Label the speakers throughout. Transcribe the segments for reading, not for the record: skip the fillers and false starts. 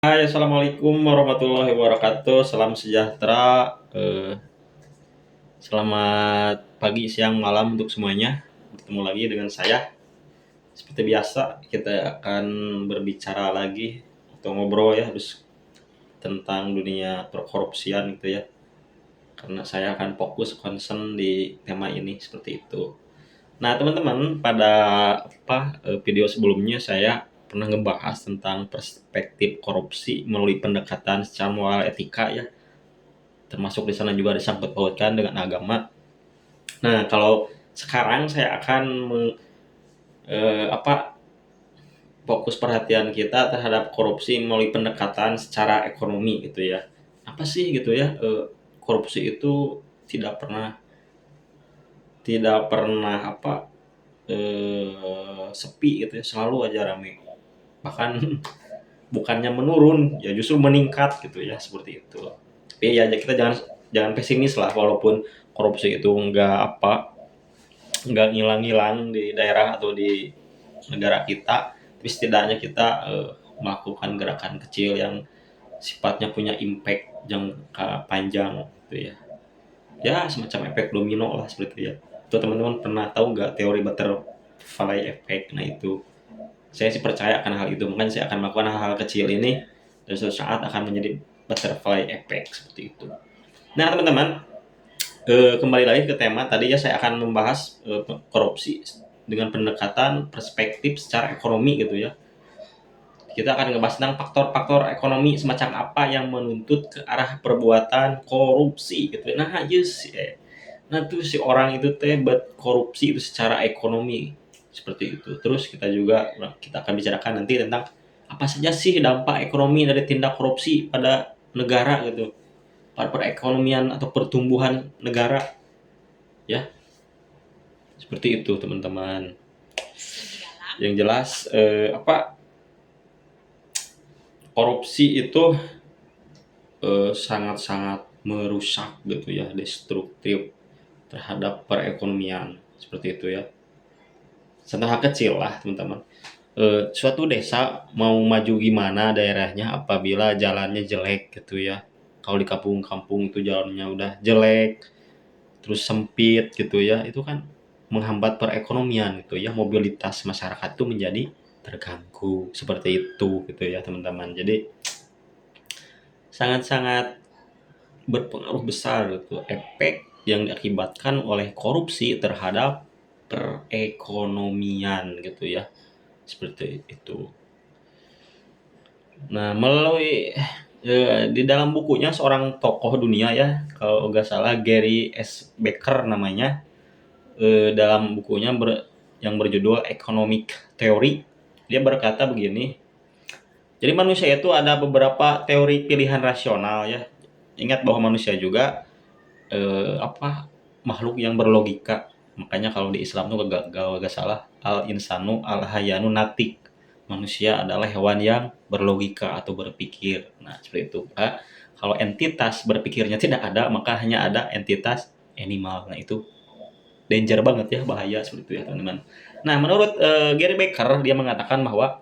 Speaker 1: Hai, assalamualaikum warahmatullahi wabarakatuh. Salam sejahtera. Selamat pagi, siang, malam untuk semuanya. Bertemu lagi dengan saya. Seperti biasa, kita akan berbicara lagi atau ngobrol ya, terus tentang dunia perkorupsian gitu ya. Karena saya akan fokus concern di tema ini seperti itu. Nah, teman-teman, pada video sebelumnya saya pernah ngebahas tentang perspektif korupsi melalui pendekatan secara moral etika ya, termasuk di sana juga disangkut pautkan dengan agama. Nah, kalau sekarang saya akan fokus perhatian kita terhadap korupsi melalui pendekatan secara ekonomi gitu ya. Apa sih gitu ya? Korupsi itu tidak pernah tidak pernah sepi gitu ya, selalu aja rame. Bahkan bukannya menurun, ya justru meningkat gitu ya, seperti itu. Tapi ya kita jangan jangan pesimis lah, walaupun korupsi itu nggak ngilang-ngilang di daerah atau di negara kita, tapi setidaknya kita melakukan gerakan kecil yang sifatnya punya impact jangka panjang gitu ya. Ya semacam efek domino lah seperti itu ya. Itu teman-teman pernah tahu nggak teori butterfly effect? Nah itu saya sih percaya akan hal itu, makanya saya akan melakukan hal-hal kecil ini dan suatu saat akan menjadi butterfly effect seperti itu. Nah teman-teman, kembali lagi ke tema tadi ya, saya akan membahas korupsi dengan pendekatan perspektif secara ekonomi gitu ya. Kita akan ngebahas tentang faktor-faktor ekonomi semacam apa yang menuntut ke arah perbuatan korupsi gitu. Nah, yes, nah tuh si orang itu teh korupsi itu secara ekonomi seperti itu. Terus kita akan bicarakan nanti tentang apa saja sih dampak ekonomi dari tindak korupsi pada negara gitu, pada perekonomian atau pertumbuhan negara ya. Seperti itu teman-teman. Yang jelas korupsi itu sangat-sangat merusak gitu ya, destruktif terhadap perekonomian seperti itu ya. Contoh kecil lah teman-teman. Suatu desa mau maju gimana daerahnya apabila jalannya jelek gitu ya. Kalau di kampung-kampung itu jalannya udah jelek, terus sempit gitu ya, itu kan menghambat perekonomian gitu ya, mobilitas masyarakat itu menjadi terganggu seperti itu gitu ya teman-teman. Jadi sangat-sangat berpengaruh besar gitu efek yang diakibatkan oleh korupsi terhadap perekonomian gitu ya, seperti itu. Nah, melalui di dalam bukunya seorang tokoh dunia ya, kalau nggak salah Gary S. Becker namanya, dalam bukunya yang berjudul Economic Theory, dia berkata begini. Jadi manusia itu ada beberapa teori pilihan rasional ya. Ingat bahwa manusia juga makhluk yang berlogika. Makanya kalau di Islam tuh gak salah, al insanu al hayanu natik. Manusia adalah hewan yang berlogika atau berpikir. Nah, seperti itu. Kalau entitas berpikirnya tidak ada, maka hanya ada entitas animal. Nah, itu danger banget ya, bahaya seperti itu ya, teman-teman. Nah, menurut Gary Becker, dia mengatakan bahwa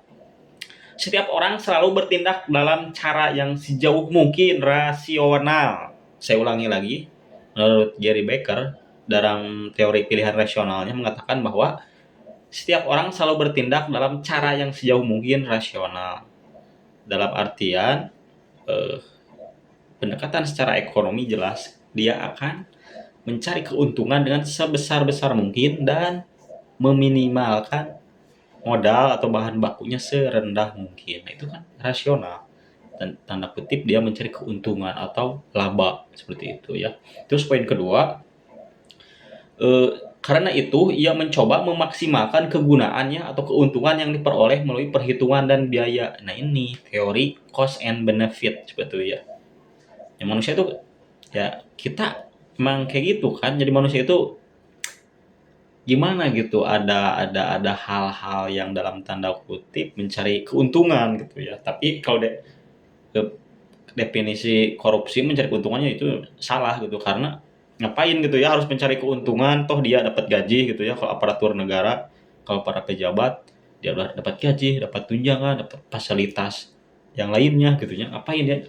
Speaker 1: setiap orang selalu bertindak dalam cara yang sejauh mungkin rasional. Saya ulangi lagi, menurut Gary Becker, dalam teori pilihan rasionalnya mengatakan bahwa setiap orang selalu bertindak dalam cara yang sejauh mungkin rasional. Dalam artian, pendekatan secara ekonomi jelas, dia akan mencari keuntungan dengan sebesar-besar mungkin dan meminimalkan modal atau bahan bakunya serendah mungkin. Nah, itu kan rasional. Dan tanda kutip dia mencari keuntungan atau laba seperti itu ya. Terus poin kedua, karena itu ia mencoba memaksimalkan kegunaannya atau keuntungan yang diperoleh melalui perhitungan dan biaya. Nah, ini teori cost and benefit seperti itu ya. Yang manusia itu ya, kita emang kayak gitu kan. Jadi manusia itu gimana gitu, ada hal-hal yang dalam tanda kutip mencari keuntungan gitu ya. Tapi kalau definisi korupsi mencari keuntungannya itu salah gitu, karena ngapain gitu ya harus mencari keuntungan, toh dia dapat gaji gitu ya. Kalau aparatur negara, kalau para pejabat, dia udah dapat gaji, dapat tunjangan, dapat fasilitas yang lainnya gitu ya. Ngapain dia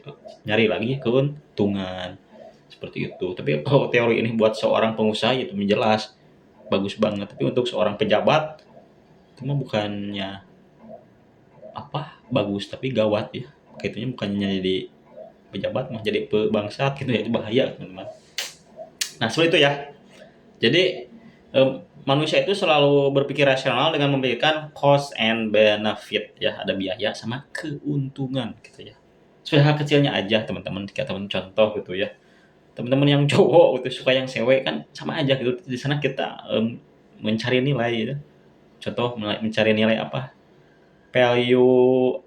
Speaker 1: nyari lagi keuntungan seperti itu. Tapi kalau teori ini buat seorang pengusaha itu menjelas bagus banget. Tapi untuk seorang pejabat itu mah bukannya bagus tapi gawat ya. Kayaknya bukannya jadi pejabat mah jadi bangsat gitu ya, itu bahaya teman-teman. Nah seperti itu ya. Jadi manusia itu selalu berpikir rasional dengan memikirkan cost and benefit ya, ada biaya sama keuntungan gitu ya. Sudah hal kecilnya aja teman-teman, jika teman contoh gitu ya. Teman-teman yang cowok itu suka yang cewek kan sama aja gitu. Di sana kita mencari nilai ya. Contoh mencari nilai apa? Value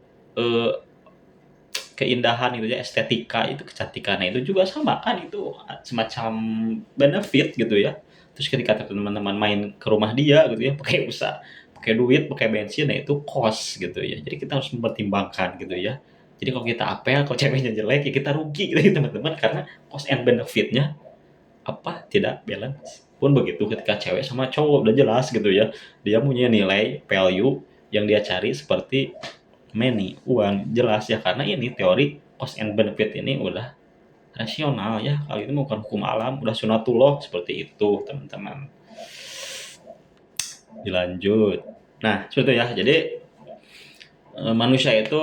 Speaker 1: keindahan gitu ya, estetika itu, kecantikan. Nah, itu juga sama kan, itu semacam benefit gitu ya. Terus ketika teman-teman main ke rumah dia gitu ya, pakai pakai duit, pakai bensin, nah itu cost gitu ya. Jadi kita harus mempertimbangkan gitu ya. Jadi kalau kita apel, kalau ceweknya jelek ya kita rugi gitu ya teman-teman, karena cost and benefitnya tidak balance. Pun begitu ketika cewek sama cowok udah jelas gitu ya. Dia punya nilai value yang dia cari seperti money, uang, jelas ya, karena ini teori cost and benefit ini udah rasional ya. Kali itu bukan hukum alam, udah sunatullah seperti itu teman-teman. Dilanjut. Nah, seperti itu ya. Jadi manusia itu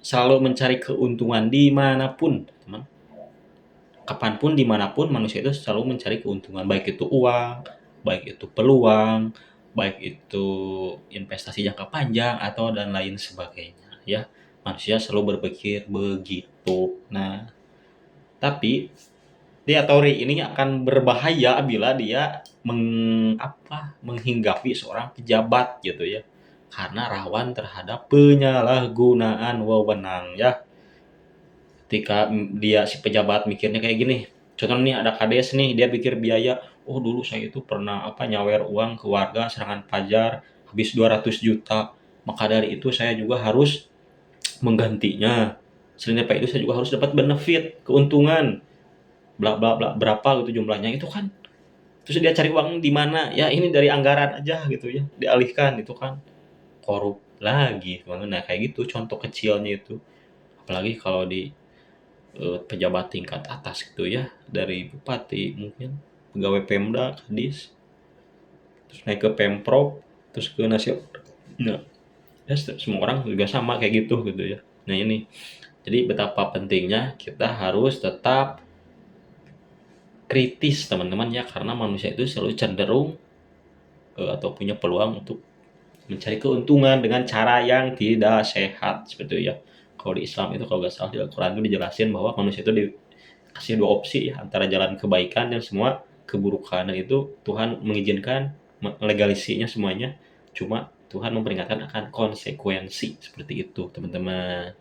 Speaker 1: selalu mencari keuntungan dimanapun, teman. Kapanpun, dimanapun, manusia itu selalu mencari keuntungan, baik itu uang, baik itu peluang, baik itu investasi jangka panjang atau dan lain sebagainya ya. Manusia selalu berpikir begitu. Nah, tapi teori ini akan berbahaya bila dia menghinggapi seorang pejabat gitu ya, karena rawan terhadap penyalahgunaan wewenang ya. Ketika dia si pejabat mikirnya kayak gini, contohnya nih ada kades nih, dia pikir biaya, oh dulu saya itu pernah nyawer uang ke warga serangan fajar habis 200 juta, maka dari itu saya juga harus menggantinya. Selain itu saya juga harus dapat benefit, keuntungan bla bla bla, berapa gitu jumlahnya itu kan. Terus dia cari uang di mana? Ya ini dari anggaran aja gitu ya, dialihkan, itu kan korup lagi teman-teman. Nah kayak gitu contoh kecilnya itu. Apalagi kalau di pejabat tingkat atas gitu ya, dari bupati mungkin, pegawai Pemda, Kadis, terus naik ke Pemprov, terus ke nasional. Nah, ya semua orang juga sama kayak gitu ya. Nah ini, jadi betapa pentingnya kita harus tetap kritis teman-teman ya, karena manusia itu selalu cenderung atau punya peluang untuk mencari keuntungan dengan cara yang tidak sehat seperti itu ya. Kalau di Islam itu, kalau nggak salah, di Al-Quran itu dijelasin bahwa manusia itu dikasih dua opsi ya, antara jalan kebaikan dan semua keburukan. Dan itu Tuhan mengizinkan legalisasinya semuanya, cuma Tuhan memperingatkan akan konsekuensi seperti itu teman-teman.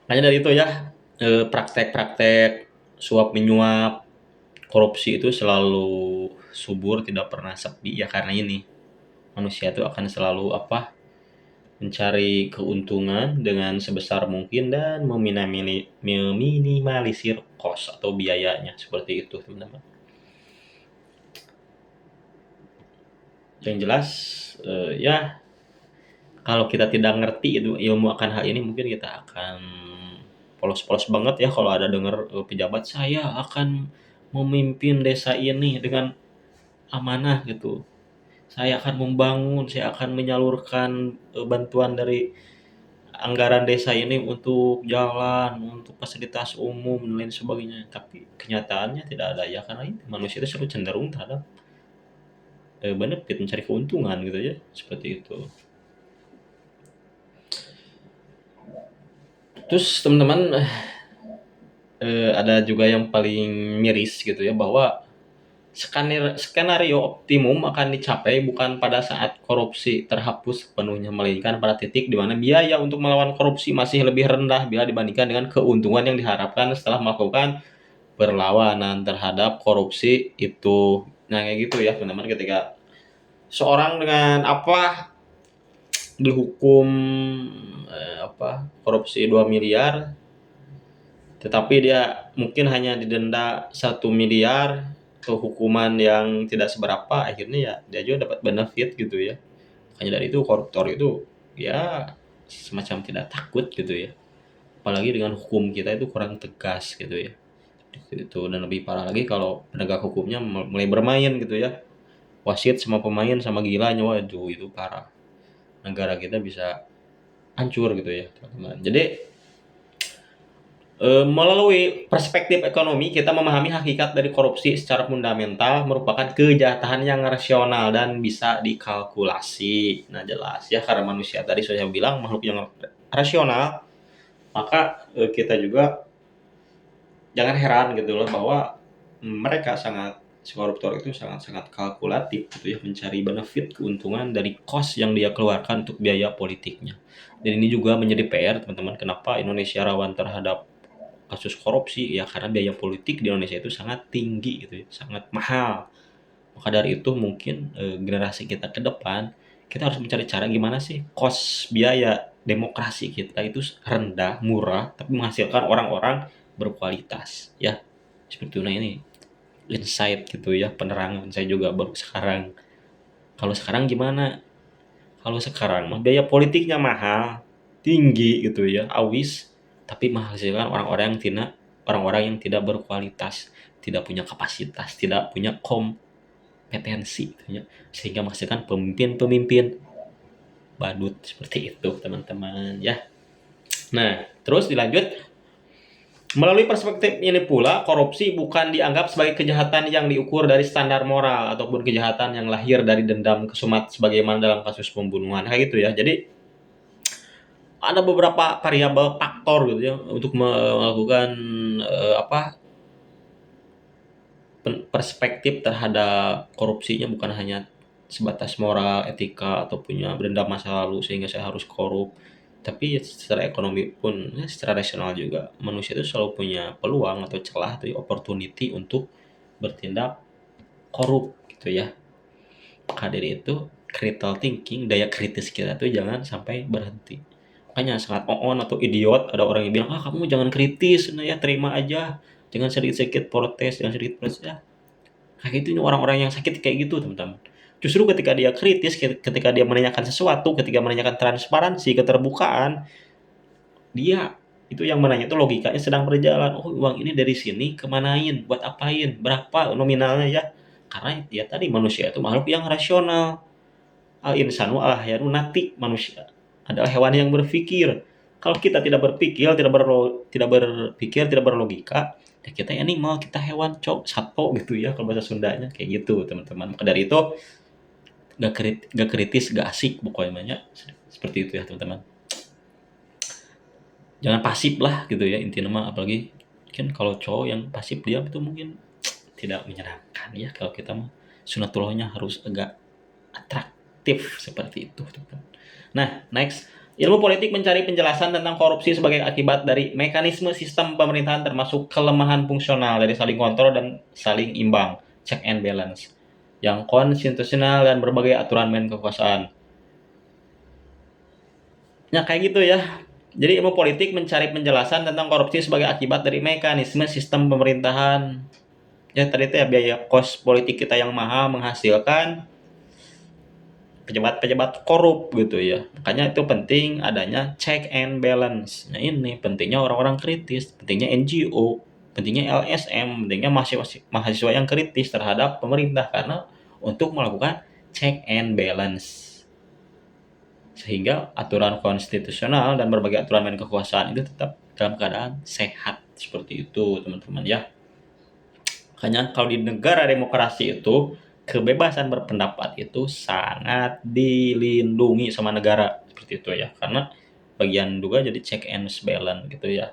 Speaker 1: Hanya dari itu ya, praktek-praktek suap menyuap, korupsi itu selalu subur, tidak pernah sepi ya, karena ini manusia itu akan selalu mencari keuntungan dengan sebesar mungkin dan meminimalisir cost atau biayanya seperti itu teman-teman. Yang jelas ya, kalau kita tidak ngerti itu ilmu akan hal ini, mungkin kita akan polos-polos banget ya kalau ada dengar pejabat, saya akan memimpin desa ini dengan amanah gitu, saya akan membangun, saya akan menyalurkan bantuan dari anggaran desa ini untuk jalan, untuk fasilitas umum dan lain sebagainya. Tapi kenyataannya tidak ada ya, karena ini manusia itu selalu cenderung terhadap benefit, mencari keuntungan gitu ya, seperti itu. Terus teman-teman, ada juga yang paling miris gitu ya, bahwa skenario optimum akan dicapai bukan pada saat korupsi terhapus sepenuhnya, melainkan pada titik di mana biaya untuk melawan korupsi masih lebih rendah bila dibandingkan dengan keuntungan yang diharapkan setelah melakukan perlawanan terhadap korupsi itu. Nah kayak gitu ya teman-teman, ketika seorang dengan dihukum korupsi 2 miliar, tetapi dia mungkin hanya didenda 1 miliar atau hukuman yang tidak seberapa, akhirnya ya dia juga dapat benefit gitu ya. Makanya dari itu koruptor itu ya semacam tidak takut gitu ya. Apalagi dengan hukum kita itu kurang tegas gitu ya. Itu dan lebih parah lagi kalau penegak hukumnya mulai bermain gitu ya. Wasit sama pemain sama gilanya, waduh itu parah. Negara kita bisa hancur gitu ya, teman-teman. Jadi melalui perspektif ekonomi, kita memahami hakikat dari korupsi secara fundamental merupakan kejahatan yang rasional dan bisa dikalkulasi. Nah, jelas ya, karena manusia tadi saya bilang makhluk yang rasional, maka kita juga jangan heran gitu loh bahwa mereka si koruptor itu sangat-sangat kalkulatif gitu ya, mencari benefit keuntungan dari cost yang dia keluarkan untuk biaya politiknya. Dan ini juga menjadi PR teman-teman, kenapa Indonesia rawan terhadap kasus korupsi ya, karena biaya politik di Indonesia itu sangat tinggi gitu ya, sangat mahal. Maka dari itu mungkin generasi kita ke depan kita harus mencari cara gimana sih cost biaya demokrasi kita itu rendah, murah, tapi menghasilkan orang-orang berkualitas ya. Seperti itu. Nah, ini insight gitu ya, penerangan saya juga baru sekarang. Kalau sekarang gimana? Kalau sekarang mah biaya politiknya mahal, tinggi gitu ya, awis, tapi menghasilkan orang-orang yang tidak berkualitas, tidak punya kapasitas, tidak punya kompetensi gitu ya, sehingga menghasilkan pemimpin-pemimpin badut seperti itu, teman-teman ya. Nah, terus dilanjut. Melalui perspektif ini pula, korupsi bukan dianggap sebagai kejahatan yang diukur dari standar moral ataupun kejahatan yang lahir dari dendam kesumat sebagaimana dalam kasus pembunuhan kayak gitu ya. Jadi ada beberapa variabel faktor gitu ya untuk melakukan apa perspektif terhadap korupsinya, bukan hanya sebatas moral, etika atau punya dendam masa lalu sehingga saya harus korup, tapi secara ekonomi pun ya, secara rasional juga manusia itu selalu punya peluang atau celah atau opportunity untuk bertindak korup gitu ya. Maka dari itu critical thinking, daya kritis kita tuh jangan sampai berhenti. Makanya sangat on atau idiot ada orang yang bilang, ah kamu jangan kritis, nah ya terima aja, jangan sedikit-sedikit protes, jangan sedikit protes ya. Kayak gitu orang-orang yang sakit kayak gitu teman-teman. Justru ketika dia kritis, ketika dia menanyakan sesuatu, ketika menanyakan transparansi, keterbukaan, dia itu yang menanya itu logikanya sedang berjalan. Oh uang ini dari sini kemanain, buat apain, berapa nominalnya ya. Karena ya tadi manusia itu makhluk yang rasional. Al insanu al hayyanu natik, manusia adalah hewan yang berpikir. Kalau kita tidak berpikir, tidak berpikir, tidak berlogika, ya kita animal, kita hewan satwa gitu ya kalau bahasa Sundanya kayak gitu teman-teman. Maka dari itu gak kritis, gak asik pokoknya banyak seperti itu ya teman-teman. Jangan pasif lah gitu ya intinya mah, apalagi kan kalau cowok yang pasif diam itu mungkin tidak menyenangkan ya. Kalau kita mah sunatullahnya harus agak atraktif seperti itu teman-teman. Nah, next. Ilmu politik mencari penjelasan tentang korupsi sebagai akibat dari mekanisme sistem pemerintahan termasuk kelemahan fungsional dari saling kontrol dan saling imbang, check and balance, yang konstitusional dan berbagai aturan main kekuasaan. Ya kayak gitu ya. Jadi ilmu politik mencari penjelasan tentang korupsi sebagai akibat dari mekanisme sistem pemerintahan. Ya tadi itu ya biaya kos politik kita yang mahal menghasilkan pejabat-pejabat korup gitu ya. Makanya itu penting adanya check and balance. Nah ini pentingnya orang-orang kritis, pentingnya NGO, pentingnya LSM, pentingnya mahasiswa yang kritis terhadap pemerintah karena untuk melakukan check and balance. Sehingga aturan konstitusional dan berbagai aturan main kekuasaan itu tetap dalam keadaan sehat seperti itu teman-teman ya. Makanya kalau di negara demokrasi itu kebebasan berpendapat itu sangat dilindungi sama negara seperti itu ya, karena bagian juga jadi check and balance gitu ya.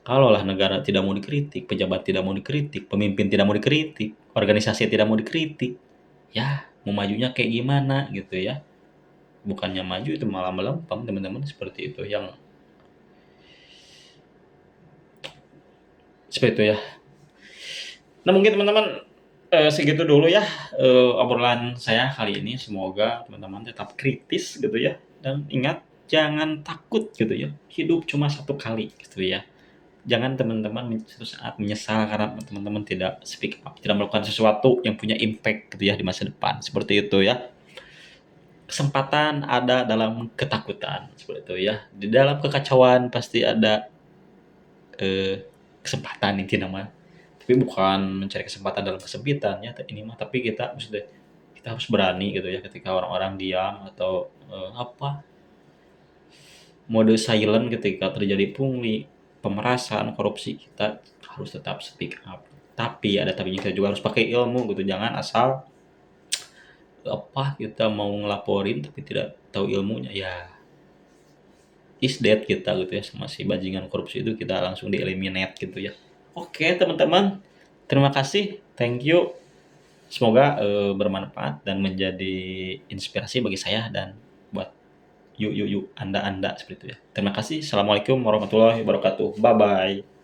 Speaker 1: Kalaulah negara tidak mau dikritik, pejabat tidak mau dikritik, pemimpin tidak mau dikritik, organisasi tidak mau dikritik, ya mau majunya kayak gimana gitu ya. Bukannya maju itu malah melempem teman-teman, seperti itu yang seperti itu ya. Nah mungkin teman-teman segitu dulu ya obrolan saya kali ini. Semoga teman-teman tetap kritis gitu ya, dan ingat jangan takut gitu ya. Hidup cuma satu kali gitu ya. Jangan teman-teman suatu saat menyesal karena teman-teman tidak speak up, tidak melakukan sesuatu yang punya impact gitu ya di masa depan. Seperti itu ya. kesempatan ada dalam ketakutan, seperti itu ya. Di dalam kekacauan pasti ada, kesempatan intinya mah. Tapi bukan mencari kesempatan dalam kesempitan ya ini mah, tapi kita harus berani gitu ya ketika orang-orang diam atau, mode silent ketika terjadi pungli, pemerasan, korupsi, kita harus tetap speak up. Tapi ada tapinya, kita juga harus pakai ilmu gitu, jangan asal kita mau ngelaporin tapi tidak tahu ilmunya, ya is dead kita gitu ya, sama si bajingan korupsi itu kita langsung di-eliminate gitu ya. Oke teman-teman, terima kasih, thank you. Semoga bermanfaat dan menjadi inspirasi bagi saya dan buat yuk Anda seperti itu ya. Terima kasih. Assalamualaikum warahmatullahi wabarakatuh. Bye bye.